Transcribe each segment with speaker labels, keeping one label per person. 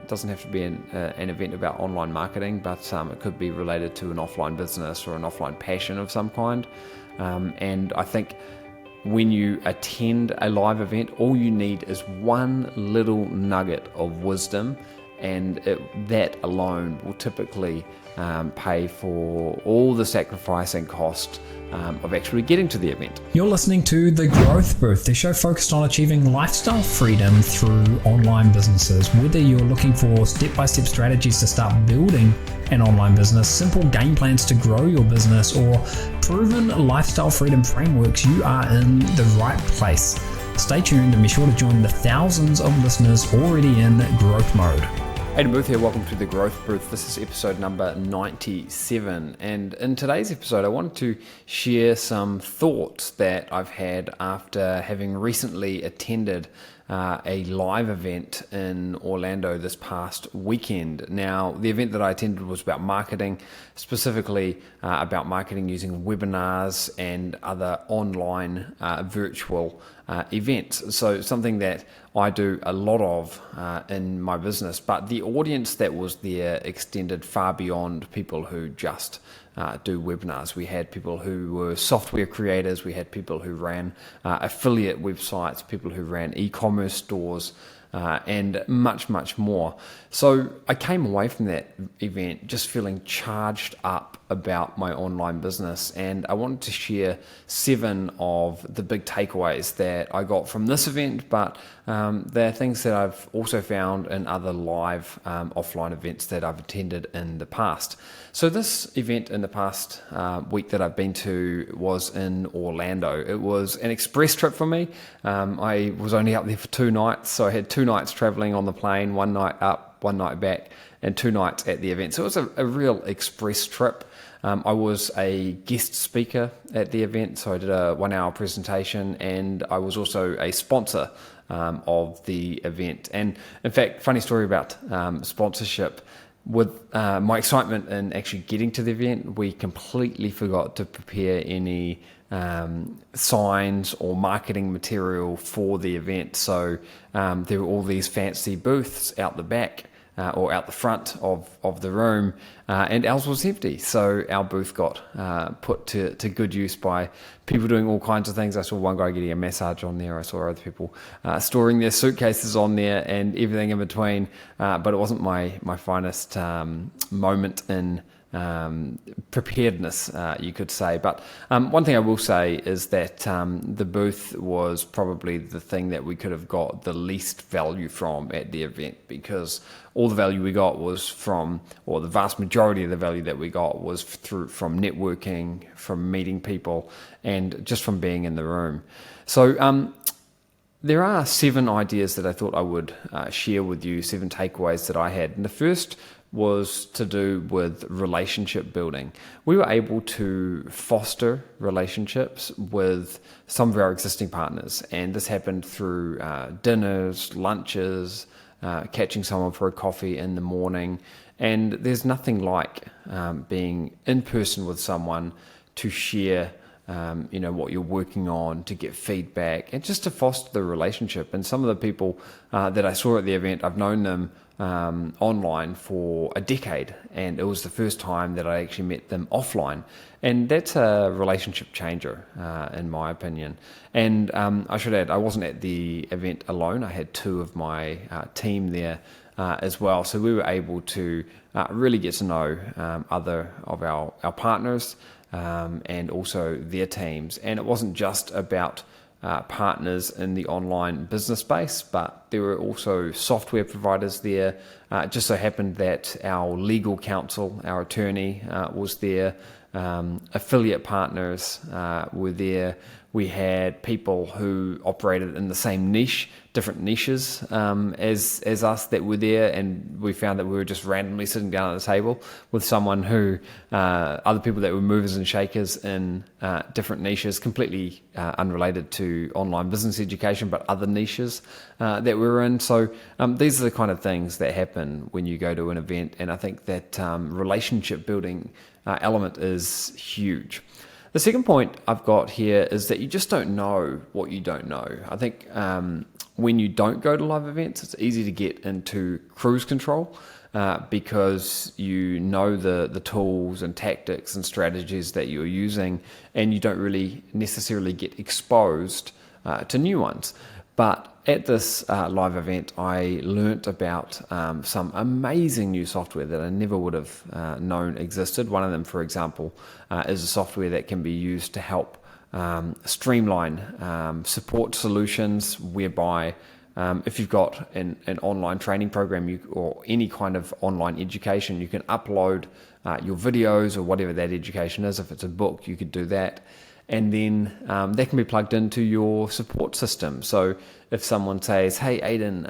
Speaker 1: It doesn't have to be an event about online marketing, but it could be related to an offline business or an offline passion of some kind. And I think when you attend a live event, all you need is one little nugget of wisdom, and that alone will typically pay for all the sacrifice and cost of actually getting to the event.
Speaker 2: You're listening to The Growth Booth, the show focused on achieving lifestyle freedom through online businesses. Whether you're looking for step-by-step strategies to start building an online business, simple game plans to grow your business, or proven lifestyle freedom frameworks, you are in the right place. Stay tuned and be sure to join the thousands of listeners already in growth mode.
Speaker 1: Aidan Booth here, welcome to The Growth Booth. This is episode number 97, and in today's episode I wanted to share some thoughts that I've had after having recently attended a live event in Orlando this past weekend. Now, the event that I attended was about marketing, specifically about marketing using webinars and other online virtual events. So something that I do a lot of in my business, but the audience that was there extended far beyond people who just do webinars. We had people who were software creators, we had people who ran affiliate websites, people who ran e-commerce stores, and much, much more. So I came away from that event just feeling charged up about my online business, and I wanted to share 7 of the big takeaways that I got from this event, but they're things that I've also found in other live offline events that I've attended in the past. So this event in the past week that I've been to was in Orlando. It was an express trip for me. I was only up there for 2 nights, so I had 2 nights traveling on the plane, 1 night up, 1 night back, and 2 nights at the event. So it was a real express trip. I was a guest speaker at the event, so I did a 1-hour presentation, and I was also a sponsor of the event. And in fact, funny story about sponsorship. With my excitement in actually getting to the event, we completely forgot to prepare any signs or marketing material for the event. So there were all these fancy booths out the back or out the front of the room, and ours was empty. So our booth got put to good use by people doing all kinds of things. I saw one guy getting a massage on there. I saw other people storing their suitcases on there and everything in between. But it wasn't my finest moment in preparedness, you could say. But one thing I will say is that the booth was probably the thing that we could have got the least value from at the event, because all the value we got was from, or the vast majority of the value that we got was from networking, from meeting people, and just from being in the room. So there are 7 ideas that I thought I would share with you, 7 takeaways that I had. And the first was to do with relationship building. We were able to foster relationships with some of our existing partners, and this happened through dinners, lunches, catching someone for a coffee in the morning. And there's nothing like being in person with someone to share what you're working on, to get feedback, and just to foster the relationship. And some of the people that I saw at the event, I've known them online for a decade, and it was the first time that I actually met them offline, and that's a relationship changer in my opinion. And I should add, I wasn't at the event alone. I had 2 of my team there as well, so we were able to really get to know other of our partners and also their teams. And it wasn't just about partners in the online business space, but there were also software providers there. It just so happened that our legal counsel, our attorney, was there. Affiliate partners were there. We had people who operated in the same niche, different niches as us that were there, and we found that we were just randomly sitting down at the table with someone who, other people that were movers and shakers in different niches, completely unrelated to online business education, but other niches that we were in. So these are the kind of things that happen when you go to an event, and I think that relationship building element is huge. The second point I've got here is that you just don't know what you don't know. I think when you don't go to live events, it's easy to get into cruise control because you know the tools and tactics and strategies that you're using, and you don't really necessarily get exposed to new ones. But at this live event, I learnt about some amazing new software that I never would have known existed. One of them, for example, is a software that can be used to help streamline support solutions, whereby if you've got an online training program or any kind of online education, you can upload your videos or whatever that education is. If it's a book, you could do that. And then that can be plugged into your support system. So if someone says, hey, Aidan,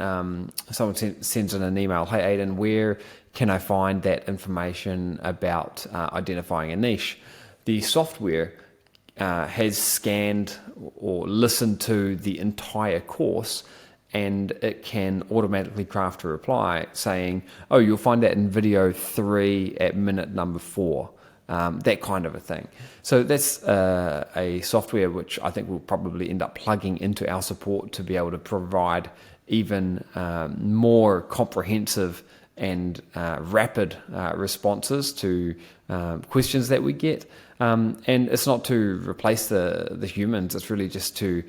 Speaker 1: someone sends in an email, hey, Aidan, where can I find that information about identifying a niche? The software has scanned or listened to the entire course, and it can automatically craft a reply saying, oh, you'll find that in video 3 at minute number 4. That kind of a thing. So that's a software which I think we'll probably end up plugging into our support to be able to provide even more comprehensive and rapid responses to questions that we get. And it's not to replace the humans, it's really just to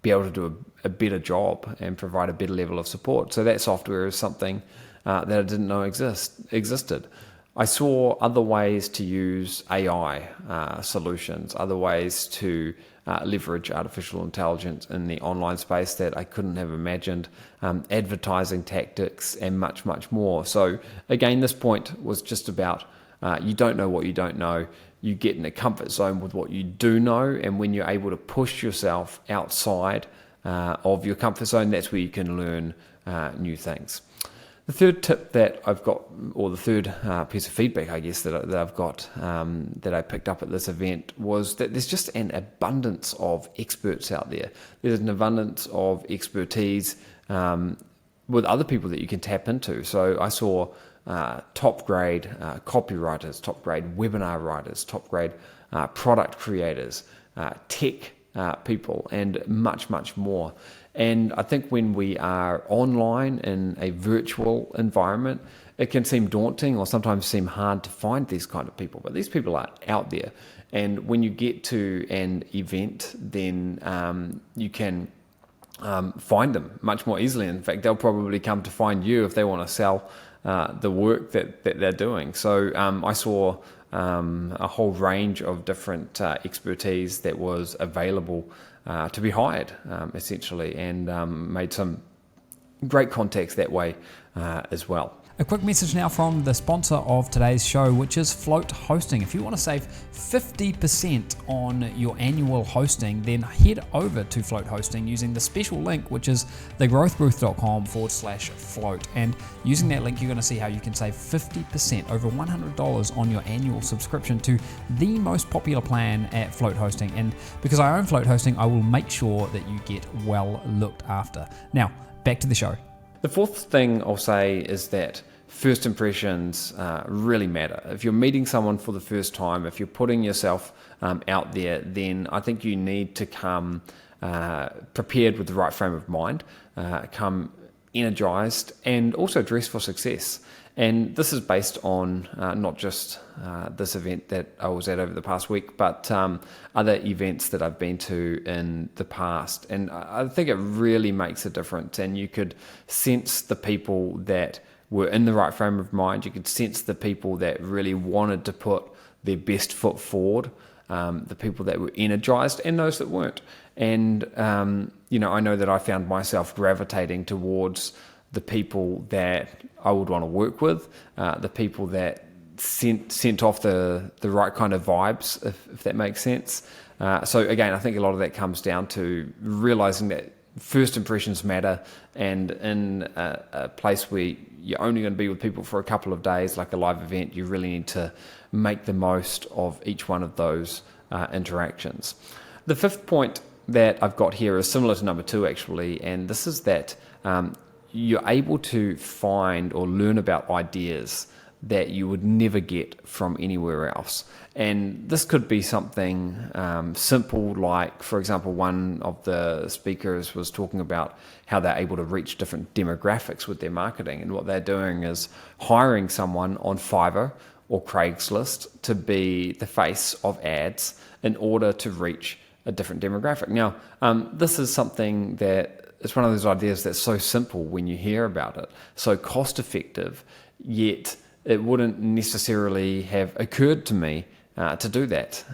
Speaker 1: be able to do a better job and provide a better level of support. So that software is something that I didn't know existed. I saw other ways to use AI solutions, other ways to leverage artificial intelligence in the online space that I couldn't have imagined, advertising tactics, and much, much more. So again, this point was just about you don't know what you don't know. You get in a comfort zone with what you do know, and when you're able to push yourself outside of your comfort zone, that's where you can learn new things. The third tip that I've got, or the third piece of feedback, I guess, that I've got that I picked up at this event was that there's just an abundance of experts out there. There's an abundance of expertise with other people that you can tap into. So I saw top grade copywriters, top grade webinar writers, top grade product creators, tech people, and much, much more. And I think when we are online in a virtual environment, it can seem daunting or sometimes seem hard to find these kind of people. But these people are out there. And when you get to an event, then you can find them much more easily. In fact, they'll probably come to find you if they want to sell the work that they're doing. So I saw a whole range of different expertise that was available to be hired, essentially, and made some great contacts that way as well.
Speaker 2: A quick message now from the sponsor of today's show, which is Float Hosting. If you want to save 50% on your annual hosting, then head over to Float Hosting using the special link, which is thegrowthbooth.com/float. And using that link, you're going to see how you can save 50%, over $100 on your annual subscription to the most popular plan at Float Hosting. And because I own Float Hosting, I will make sure that you get well looked after. Now, back to the show.
Speaker 1: The fourth thing I'll say is that first impressions really matter. If you're meeting someone for the first time, if you're putting yourself out there, then I think you need to come prepared with the right frame of mind, come energized, and also dress for success. And this is based on not just this event that I was at over the past week, but other events that I've been to in the past. And I think it really makes a difference. And you could sense the people that were in the right frame of mind. You could sense the people that really wanted to put their best foot forward, the people that were energized, and those that weren't. And, I know that I found myself gravitating towards the people that I would want to work with, the people that sent off the right kind of vibes, if that makes sense. So again, I think a lot of that comes down to realizing that first impressions matter, and in a place where you're only going to be with people for a couple of days, like a live event, you really need to make the most of each one of those interactions. The fifth point that I've got here is similar to number 2, actually, and this is that you're able to find or learn about ideas that you would never get from anywhere else. And this could be something simple, like, for example, one of the speakers was talking about how they're able to reach different demographics with their marketing. And what they're doing is hiring someone on Fiverr or Craigslist to be the face of ads in order to reach a different demographic. Now, this is something that it's one of those ideas that's so simple when you hear about it, so cost effective, yet it wouldn't necessarily have occurred to me to do that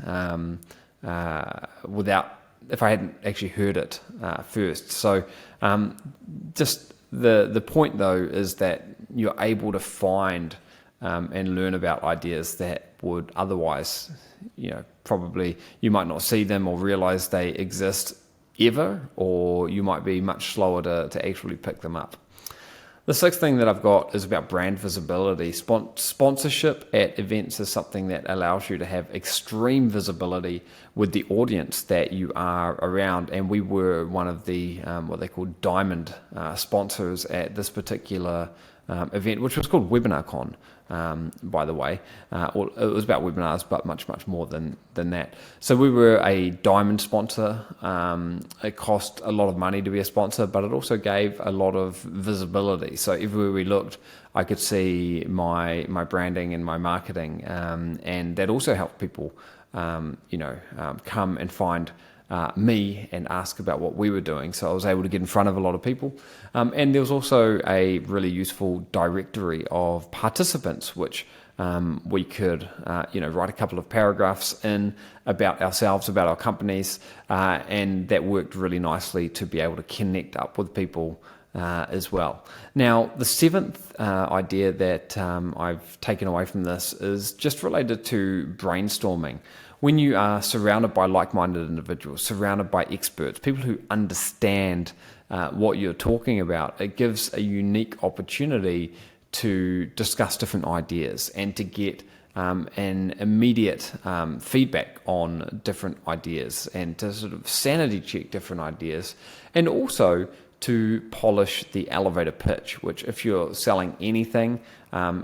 Speaker 1: if I hadn't actually heard it first. So just the point though is that you're able to find and learn about ideas that would otherwise, probably you might not see them or realize they exist ever, or you might be much slower to actually pick them up. The sixth thing that I've got is about brand visibility. Sponsorship at events is something that allows you to have extreme visibility with the audience that you are around. And we were one of the what they call diamond sponsors at this particular event, which was called Webinarcon, by the way. It was about webinars, but much more than that. So we were a diamond sponsor. It cost a lot of money to be a sponsor, but it also gave a lot of visibility. So everywhere we looked, I could see my branding and my marketing, and that also helped people, come and find me and ask about what we were doing. So I was able to get in front of a lot of people. And there was also a really useful directory of participants, which we could, write a couple of paragraphs in about ourselves, about our companies, and that worked really nicely to be able to connect up with people as well. Now, the seventh idea that I've taken away from this is just related to brainstorming. When you are surrounded by like-minded individuals, surrounded by experts, people who understand what you're talking about, it gives a unique opportunity to discuss different ideas and to get an immediate feedback on different ideas and to sort of sanity check different ideas, and also to polish the elevator pitch, which if you're selling anything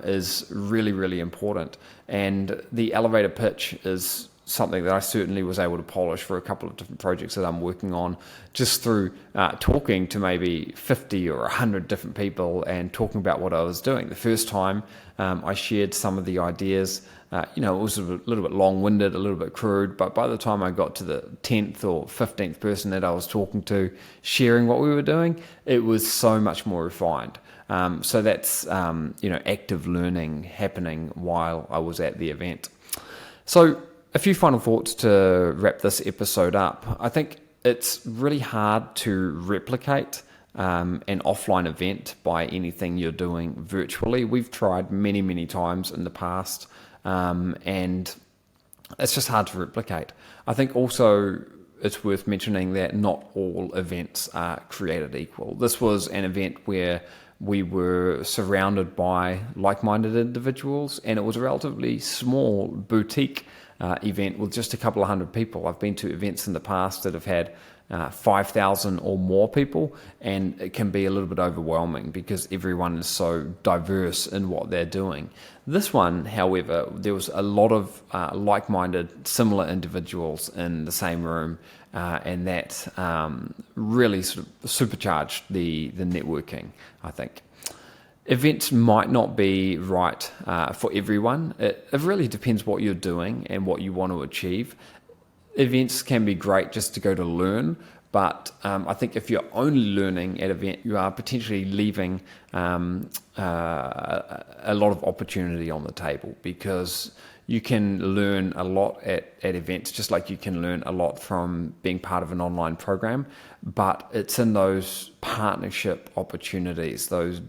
Speaker 1: is really, really important. And the elevator pitch is something that I certainly was able to polish for a couple of different projects that I'm working on, just through talking to maybe 50 or 100 different people and talking about what I was doing. The first time I shared some of the ideas, it was a little bit long-winded, a little bit crude, but by the time I got to the 10th or 15th person that I was talking to, sharing what we were doing, it was so much more refined. So that's, active learning happening while I was at the event. So a few final thoughts to wrap this episode up. I think it's really hard to replicate an offline event by anything you're doing virtually. We've tried many, many times in the past, and it's just hard to replicate. I think also it's worth mentioning that not all events are created equal. This was an event where we were surrounded by like-minded individuals, and it was a relatively small boutique event with just a couple of hundred people. I've been to events in the past that have had 5,000 or more people, and it can be a little bit overwhelming because everyone is so diverse in what they're doing. This one, however, there was a lot of like-minded, similar individuals in the same room, and that really sort of supercharged the networking, I think. Events might not be right for everyone. It really depends what you're doing and what you want to achieve. Events can be great just to go to learn, but I think if you're only learning at an event, you are potentially leaving a lot of opportunity on the table, because you can learn a lot at events, just like you can learn a lot from being part of an online program. But it's in those partnership opportunities, those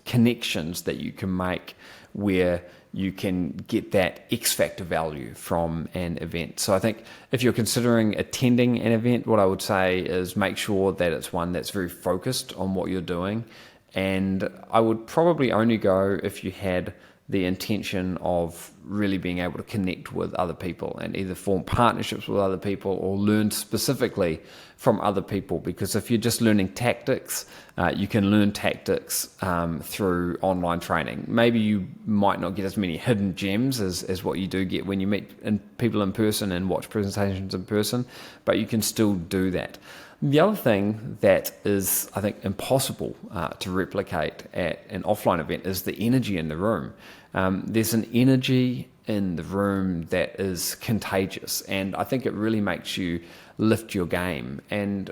Speaker 1: connections that you can make, where you can get that X factor value from an event. So I think if you're considering attending an event, what I would say is make sure that it's one that's very focused on what you're doing. And I would probably only go if you had the intention of really being able to connect with other people and either form partnerships with other people or learn specifically from other people. Because if you're just learning tactics, you can learn tactics through online training. Maybe you might not get as many hidden gems as what you do get when you meet people in person and watch presentations in person, but you can still do that. The other thing that is, I think, impossible to replicate at an offline event is the energy in the room. There's an energy in the room that is contagious, and I think it really makes you lift your game. And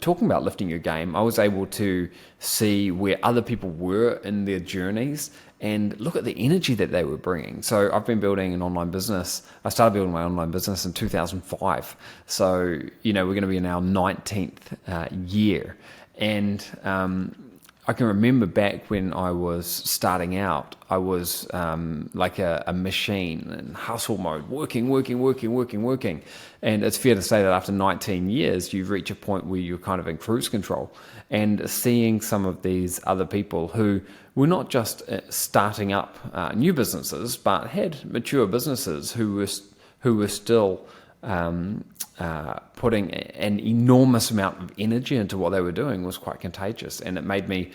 Speaker 1: talking about lifting your game, I was able to see where other people were in their journeys and look at the energy that they were bringing. So I've been building an online business. I started building my online business in 2005. So, we're going to be in our 19th year. And I can remember back when I was starting out, I was like a machine in hustle mode, working. And it's fair to say that after 19 years, you reach a point where you're kind of in cruise control. And seeing some of these other people who were not just starting up new businesses, but had mature businesses who were still putting an enormous amount of energy into what they were doing was quite contagious, and it made me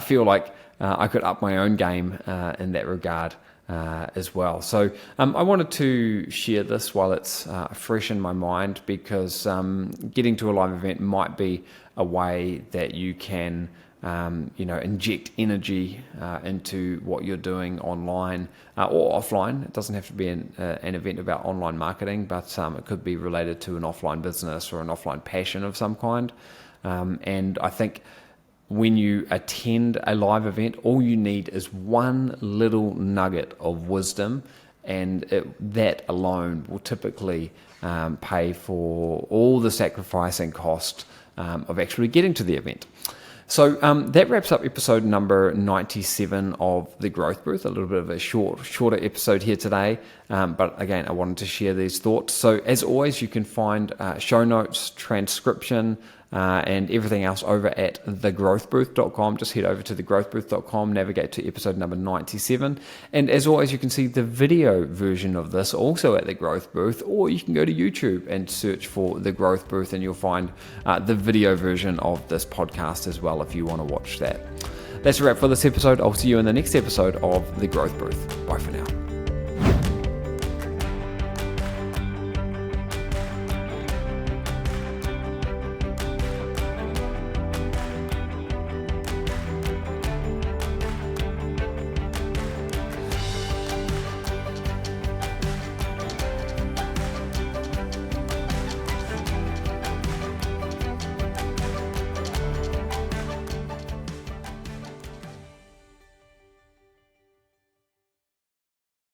Speaker 1: feel like I could up my own game in that regard as well. So I wanted to share this while it's fresh in my mind, because getting to a live event might be a way that you can inject energy into what you're doing online or offline. It doesn't have to be an event about online marketing, but it could be related to an offline business or an offline passion of some kind. And I think when you attend a live event, all you need is one little nugget of wisdom, and that alone will typically pay for all the sacrifice and cost of actually getting to the event. So that wraps up episode number 97 of The Growth Booth, a little bit of a shorter episode here today. But again, I wanted to share these thoughts. So as always, you can find show notes, transcription, and everything else over at thegrowthbooth.com. Just head over to thegrowthbooth.com, navigate to episode number 97. And as always, you can see the video version of this also at The Growth Booth, or you can go to YouTube and search for The Growth Booth, and you'll find the video version of this podcast as well if you want to watch that. That's a wrap for this episode. I'll see you in the next episode of The Growth Booth. Bye for now.